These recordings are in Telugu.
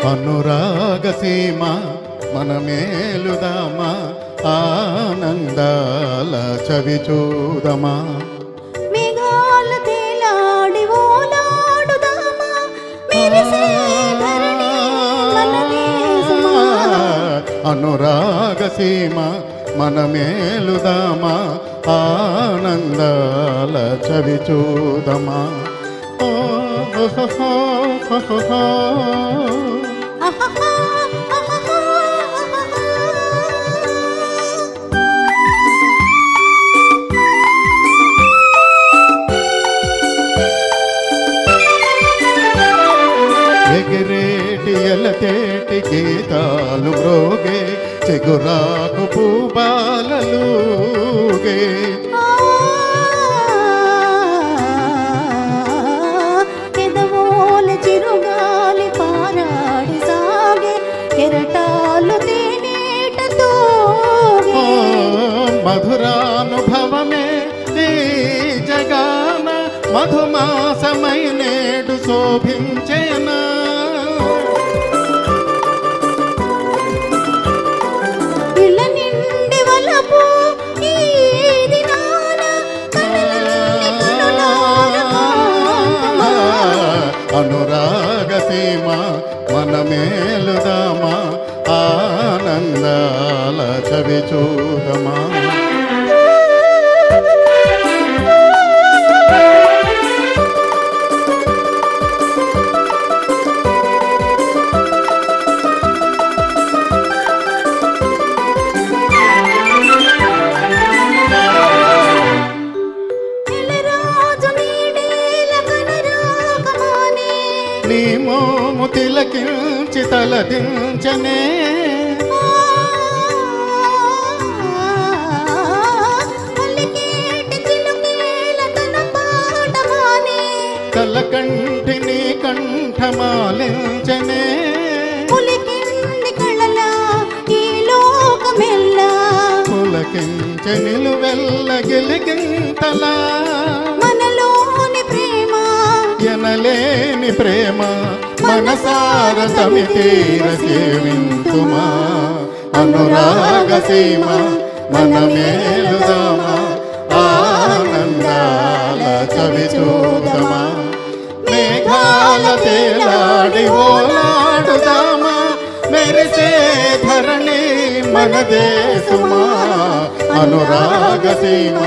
అనురాగ సీమ మన మేలుదామా, ఆనందాల చవి చూదమా, మేఘాల తేలాడి ఓలాడుదామా, మెరిసే ధరణి మనదే సుమా. అనురాగ సీమ మన మేలుదామా, ఆనందాల చవి చూదమా. ఎగిరేటి ఎలతేటి గీతాలు మ్రోగే, చిగురాకు పూబాలలుగే. ఎదవోల చిరుగాలి పారాడి సాగే, కెరటాలు తేనేట తూగే. మధురానుభవమే ఈ జగాన, మధుమాసమై నేడు శోభించేనా. ఇళ్ళ నిండి వలపు ఈ దినాన, అనురాగ సీమ మన మేలుదామా, ఆనందాల చవి చూదమా. నీ మోము తిలకించి తలదించనే, కలకంఠి నీ కంఠమాలించనే. పులకించె నిలువెల్ల గిలిగింతలా, మనలోని ప్రేమ ఎనలేని ప్రేమ మనసార సమితీర సేవింతుమా. అనురాగ సీమ మన మేలుదామా, ఆనందాల చవి చూదమా. మేఘాల తేలాడి ఓలాడుదామా, మెరిసే ధరణి మనదే సుమా. అనురాగ సీమ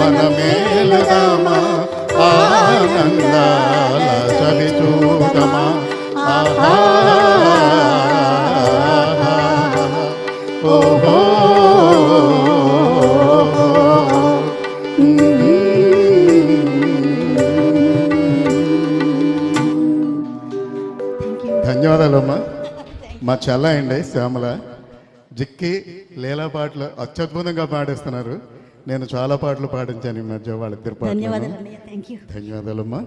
మన మేలుదామా, ఆనందాల చవి చూదమా. ఆహా ఓహో ధన్యవాదాలమ్మా. మా చెల్ల అండి శ్యామల, జిక్కి లీలా పాటలు అత్యద్భుతంగా పాడిస్తున్నారు. నేను చాలా పాటలు పాడించాను ఈ మధ్య వాళ్ళిద్దరు పాటలు. ధన్యవాదాలమ్మా. ధన్యవాదాలమ్మా.